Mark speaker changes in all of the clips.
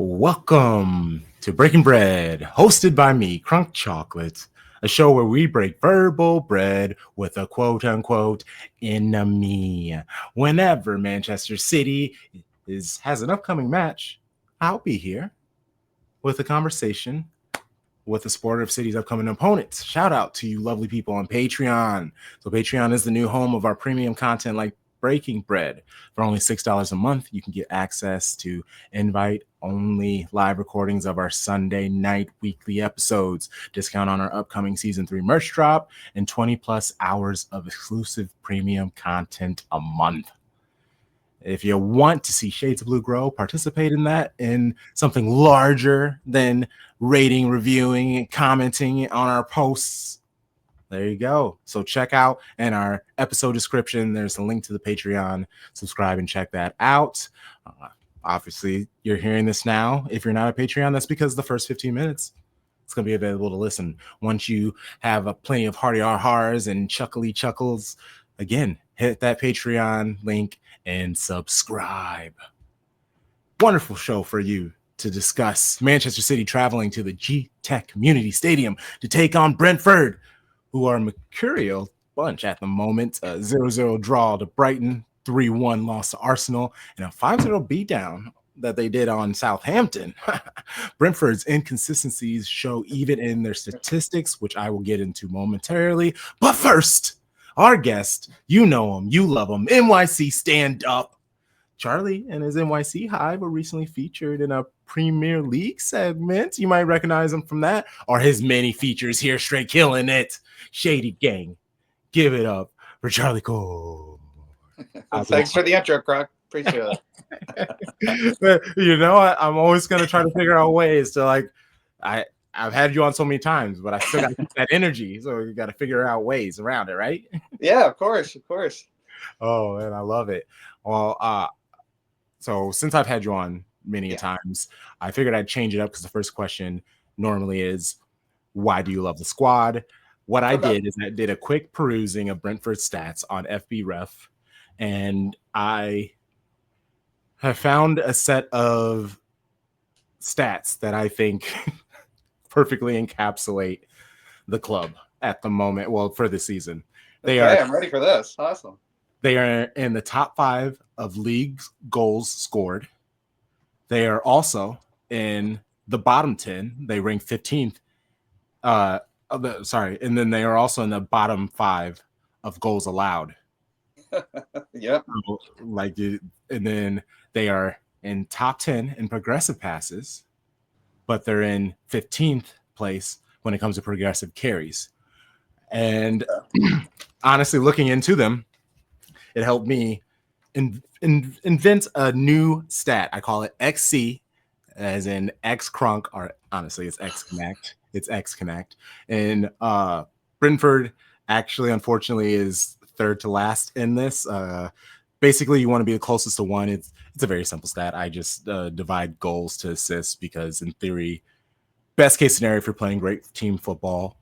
Speaker 1: Welcome to Breaking Bread, hosted by me, Crunk Chocolate, a show where we break verbal bread with a quote-unquote enemy. Whenever Manchester City has an upcoming match, I'll be here with a conversation with the supporter of City's upcoming opponents. Shout out to you lovely people on Patreon. So Patreon is the new home of our premium content like Breaking Bread. For only $6 a month, you can get access to invite-only live recordings of our Sunday night weekly episodes, discount on our upcoming Season 3 merch drop, and 20-plus hours of exclusive premium content a month. If you want to see Shades of Blue grow, participate in that in something larger than rating, reviewing, and commenting on our posts. There you go. So check out in our episode description, there's a link to the Patreon. Subscribe and check that out. Obviously, you're hearing this now. If you're not a Patreon, that's because the first 15 minutes, it's going to be available to listen. Once you have plenty of hearty ahars and chuckly chuckles, again, hit that Patreon link and subscribe. Wonderful show for you to discuss. Manchester City traveling to the G-Tech Community Stadium to take on Brentford, who are a mercurial bunch at the moment. 0-0 draw to Brighton, 3-1 loss to Arsenal, and a 5-0 beatdown that they did on Southampton. Brentford's inconsistencies show even in their statistics, which I will get into momentarily. But first, our guest, you know him, you love him, NYC Stand Up. Charlie and his NYC Hive were recently featured in a Premier League segment. You might recognize him from that, or his many features here, straight killing it. Shady Gang, give it up for Charlie Corr.
Speaker 2: Thanks for the intro, Croc. Appreciate
Speaker 1: it. You know, I'm always going to try to figure out ways to, like, I've had you on so many times, but I still got to keep that energy. So you got to figure out ways around it, right?
Speaker 2: Yeah, of course.
Speaker 1: Oh, man, I love it. Well, so since I've had you on many times, I figured I'd change it up because the first question normally is, why do you love the squad? What I did is I did a quick perusing of Brentford stats on FBref, and I have found a set of stats that I think perfectly encapsulate the club at the moment. Well, for the season.
Speaker 2: I'm ready for this. Awesome.
Speaker 1: They are in the top 5 of league goals scored. They are also in the bottom 10. They rank 15th. And then they are also in the bottom 5 of goals allowed.
Speaker 2: Yep.
Speaker 1: And then they are in top 10 in progressive passes, but they're in 15th place when it comes to progressive carries. And honestly, looking into them, it helped me invent a new stat. I call it XC, as in X Crunk, or honestly, it's X Connect. It's X Connect. And Brentford actually, unfortunately, is third to last in this. Basically, you want to be the closest to 1. It's a very simple stat. I just divide goals to assists because, in theory, best case scenario, if you're playing great team football,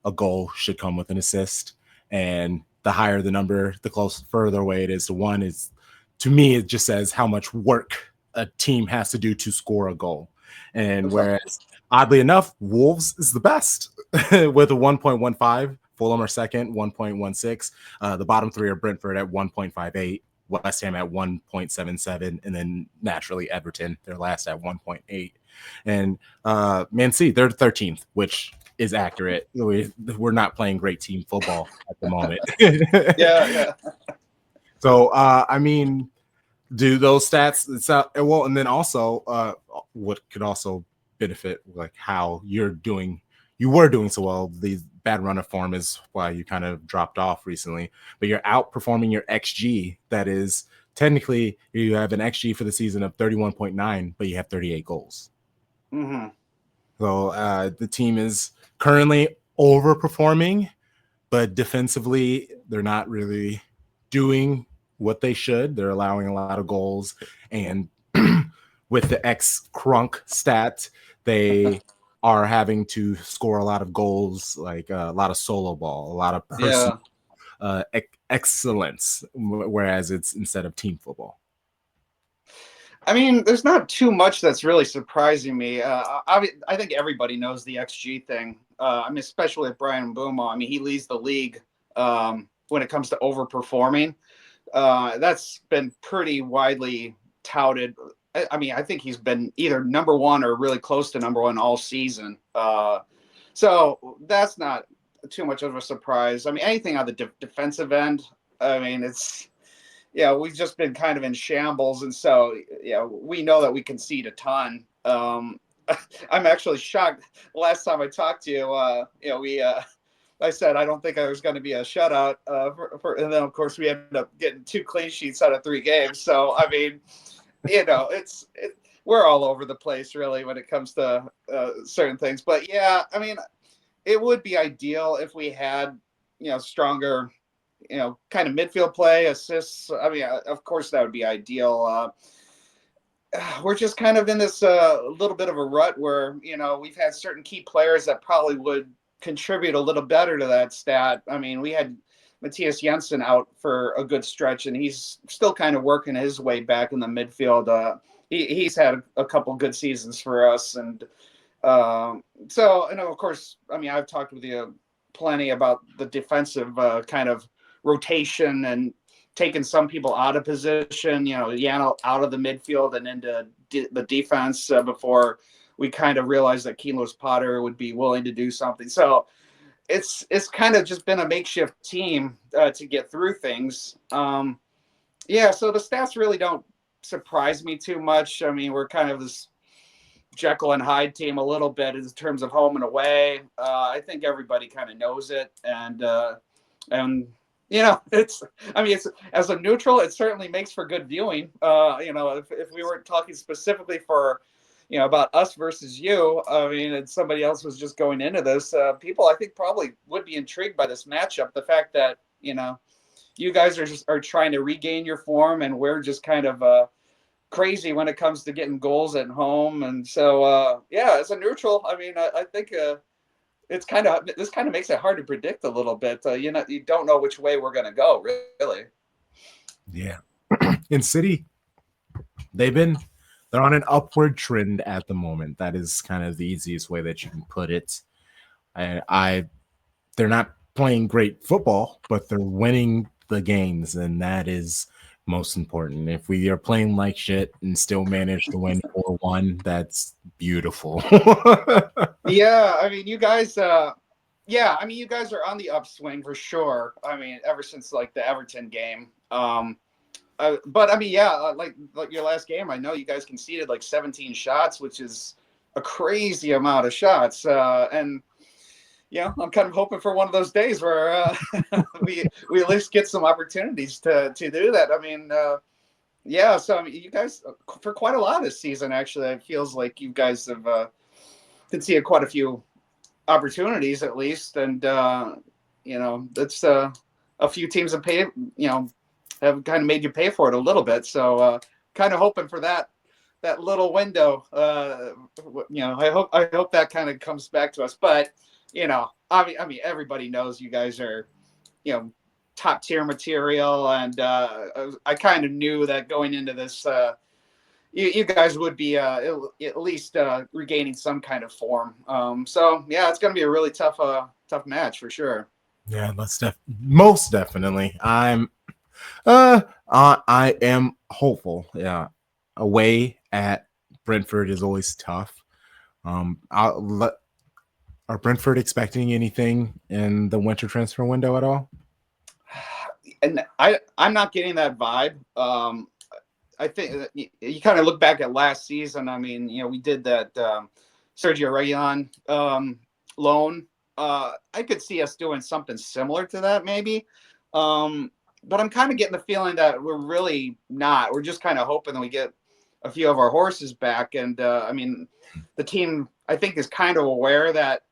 Speaker 1: a goal should come with an assist. And the higher the number, the further away it is to 1. Is, to me, it just says how much work a team has to do to score a goal. And whereas, oddly enough, Wolves is the best with a 1.15. Fulham are second, 1.16. The bottom 3 are Brentford at 1.58, West Ham at 1.77, and then naturally Everton, they're last at 1.8. And Man City, they're 13th, which is accurate. We're not playing great team football at the moment.
Speaker 2: Yeah.
Speaker 1: So, I mean, do those stats, and then also what could also benefit, like how you were doing so well. The bad run of form is why you kind of dropped off recently, but you're outperforming your XG. That is, technically, you have an XG for the season of 31.9, but you have 38 goals.
Speaker 2: Mm-hmm.
Speaker 1: So the team is currently overperforming, but defensively, they're not really doing what they should. They're allowing a lot of goals, and with the X Crunk stat, they are having to score a lot of goals, like a lot of solo ball, a lot of personal excellence, whereas it's instead of team football.
Speaker 2: I mean, there's not too much that's really surprising me. I think everybody knows the XG thing. I mean, especially with Brian Mbeumo. I mean, he leads the league when it comes to overperforming. That's been pretty widely touted. I mean, I think he's been either number one or really close to number one all season. So that's not too much of a surprise. I mean, anything on the defensive end, I mean, it's we've just been kind of in shambles, and so we know that we concede a ton. I'm actually shocked. Last time I talked to you, we I said I don't think I was going to be a shutout, and then of course we ended up getting 2 clean sheets out of 3 games. So I mean, we're all over the place really when it comes to certain things. But yeah, I mean, it would be ideal if we had stronger kind of midfield play, assists. I mean, of course, that would be ideal. We're just kind of in this little bit of a rut where, we've had certain key players that probably would contribute a little better to that stat. I mean, we had Matthias Jensen out for a good stretch, and he's still kind of working his way back in the midfield. He's had a couple good seasons for us. And so, of course, I mean, I've talked with you plenty about the defensive kind of rotation and taking some people out of position, Yano out of the midfield and into the defense before we kind of realized that Keelos Potter would be willing to do something. So it's kind of just been a makeshift team to get through things. So the stats really don't surprise me too much. I mean, we're kind of this Jekyll and Hyde team a little bit in terms of home and away. I think everybody kind of knows it, and it's as a neutral, it certainly makes for good viewing. If we weren't talking specifically for about us versus you, I mean, and somebody else was just going into this, people I think probably would be intrigued by this matchup. The fact that you guys are trying to regain your form, and we're just kind of crazy when it comes to getting goals at home. And so as a neutral, I mean, I think this kind of makes it hard to predict a little bit. You don't know which way we're going to go, really.
Speaker 1: Yeah. In City, they're on an upward trend at the moment. That is kind of the easiest way that you can put it. They're not playing great football, but they're winning the games, and that is most important. If we are playing like shit and still manage to win 4-1, that's beautiful.
Speaker 2: Yeah, I mean, you guys you guys are on the upswing for sure. I mean, ever since like the Everton game. But I mean, like your last game, I know you guys conceded like 17 shots, which is a crazy amount of shots. And I'm kind of hoping for one of those days where we at least get some opportunities to do that. I mean, so I mean, you guys for quite a lot this season, actually, it feels like you guys have can see quite a few opportunities at least, and that's a few teams have paid, have kind of made you pay for it a little bit. So kind of hoping for that little window. I hope that kind of comes back to us. But I mean, everybody knows you guys are, top tier material, and I kind of knew that going into this. You guys would be at least regaining some kind of form. So yeah, it's going to be a really tough match for sure.
Speaker 1: Yeah, most definitely. I am hopeful. Yeah, away at Brentford is always tough. Are Brentford expecting anything in the winter transfer window at all?
Speaker 2: And I'm not getting that vibe. I think you kind of look back at last season. I mean, we did that Sergio Reguilon loan. I could see us doing something similar to that maybe. But I'm kind of getting the feeling that we're really not. We're just kind of hoping that we get a few of our horses back. And I mean, the team, I think, is kind of aware that,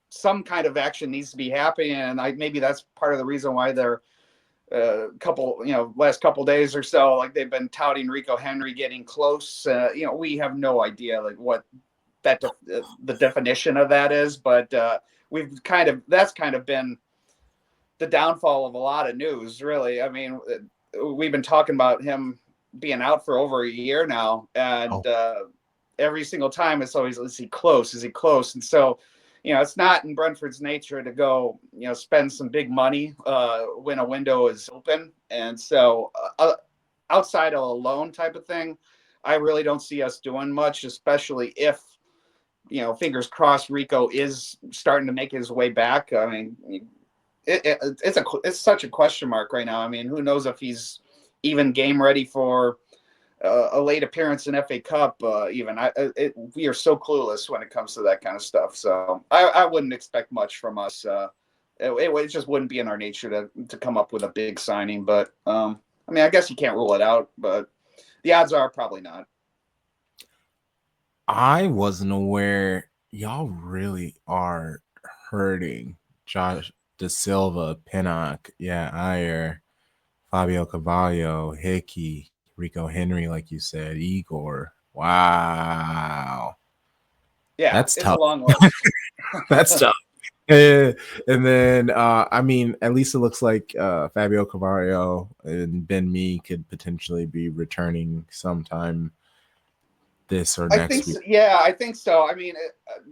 Speaker 2: some kind of action needs to be happening. And maybe that's part of the reason why they're last couple days or so, like they've been touting Rico Henry getting close. We have no idea like what the definition of that is, but that's kind of been the downfall of a lot of news, really. I mean, we've been talking about him being out for over a year now,
Speaker 1: Oh,
Speaker 2: and every single time it's always, is he close? Is he close? And so, it's not in Brentford's nature to go, spend some big money when a window is open. And so, outside of a loan type of thing, I really don't see us doing much, especially if, fingers crossed, Rico is starting to make his way back. I mean, it's such a question mark right now. I mean, who knows if he's even game ready for a late appearance in FA Cup? We are so clueless when it comes to that kind of stuff. So I wouldn't expect much from us. It just wouldn't be in our nature to come up with a big signing. But I mean, I guess you can't rule it out. But the odds are probably not.
Speaker 1: I wasn't aware. Y'all really are hurting Josh De Silva, Pinnock, yeah, Ayer, Fabio Carvalho, Hickey, Rico Henry, like you said, Igor. Wow.
Speaker 2: Yeah,
Speaker 1: That's
Speaker 2: it's a
Speaker 1: tough.
Speaker 2: long list.
Speaker 1: That's tough. And then I mean, at least it looks like Fabio Carvalho and Ben Mee could potentially be returning sometime this or
Speaker 2: I think
Speaker 1: next week.
Speaker 2: so. Yeah, I think so. I mean,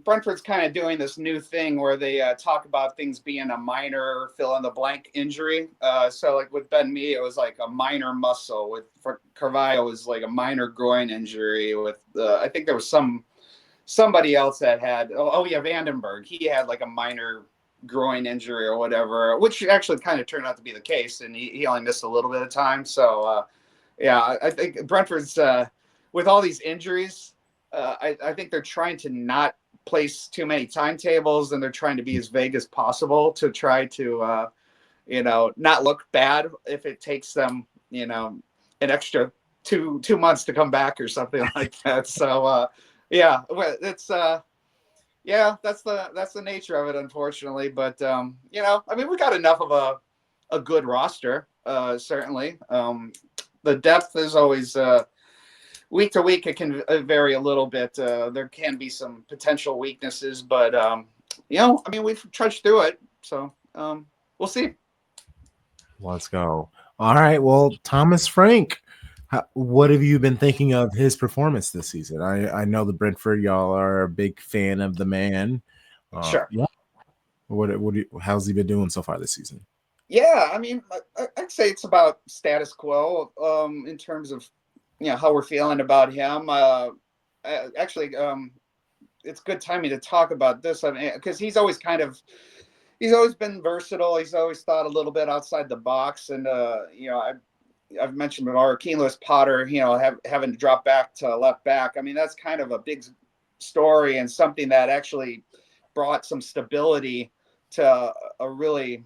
Speaker 2: Brentford's kind of doing this new thing where they talk about things being a minor fill in the blank injury. So, like with Ben Mee, it was like a minor muscle. With for Carvalho, it was like a minor groin injury. With I think there was somebody else that had. Yeah, Vandenberg. He had like a minor groin injury or whatever, which actually kind of turned out to be the case, and he only missed a little bit of time. So, yeah, I think Brentford's with all these injuries. I think they're trying to not place too many timetables, and they're trying to be as vague as possible to try to, not look bad if it takes them, an extra two months to come back or something like that. So, yeah, it's yeah, that's the nature of it, unfortunately. But I mean, we got enough of a good roster, certainly. The depth is always week to week, it can vary a little bit. There can be some potential weaknesses, but I mean, we've trudged through it, so we'll see.
Speaker 1: Let's go. All right. Well, Thomas Frank, what have you been thinking of his performance this season? I know the Brentford y'all are a big fan of the man.
Speaker 2: Sure.
Speaker 1: Yeah. How's he been doing so far this season?
Speaker 2: Yeah, I mean, I'd say it's about status quo in terms of how we're feeling about him. Actually, it's good timing to talk about this. I mean, because he's always been versatile. He's always thought a little bit outside the box, and I've mentioned before, Keane Lewis Potter, having to drop back to left back. I mean, that's kind of a big story and something that actually brought some stability to a really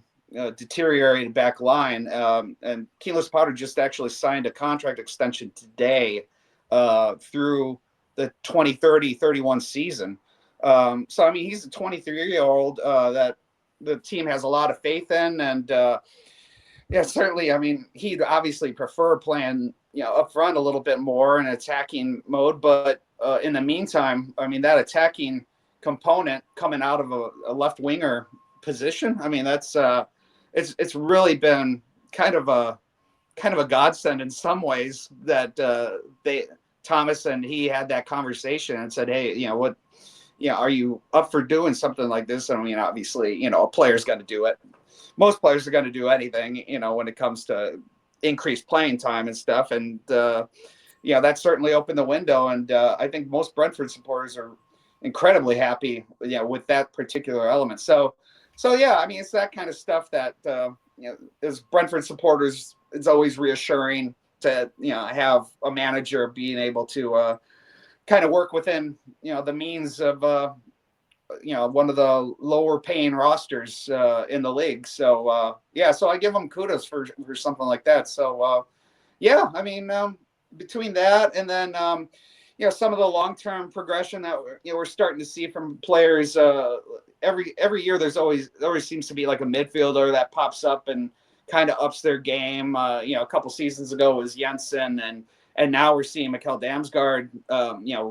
Speaker 2: deteriorated back line. And Keane Lewis Potter just actually signed a contract extension today through the 2030-31 season. So, I mean, he's a 23-year-old that the team has a lot of faith in. And yeah, certainly, I mean, he'd obviously prefer playing, up front a little bit more in attacking mode. But in the meantime, I mean, that attacking component coming out of a left winger position, I mean, that's it's really been kind of a godsend in some ways that Thomas and he had that conversation and said, hey, what, are you up for doing something like this? I mean, obviously, a player's got to do it. Most players are going to do anything, when it comes to increased playing time and stuff. And, that certainly opened the window. And I think most Brentford supporters are incredibly happy, with that particular element. So yeah, I mean, it's that kind of stuff that, as Brentford supporters, it's always reassuring to, have a manager being able to kind of work within, the means of, one of the lower paying rosters in the league. So yeah, so I give them kudos for something like that. So yeah, I mean, between that and then some of the long term progression that we're starting to see from players. Every year, there always seems to be like a midfielder that pops up and kind of ups their game. A couple seasons ago it was Jensen, and now we're seeing Mikel Damsgaard,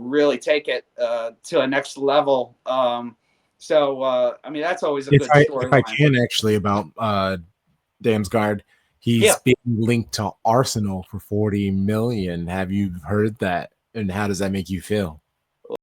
Speaker 2: really take it to a next level. So I mean, that's always a good
Speaker 1: If I
Speaker 2: storyline.
Speaker 1: can actually about Damsgaard, He's
Speaker 2: Yeah.
Speaker 1: being linked to Arsenal for 40 million. Have you heard that? And how does that make you feel?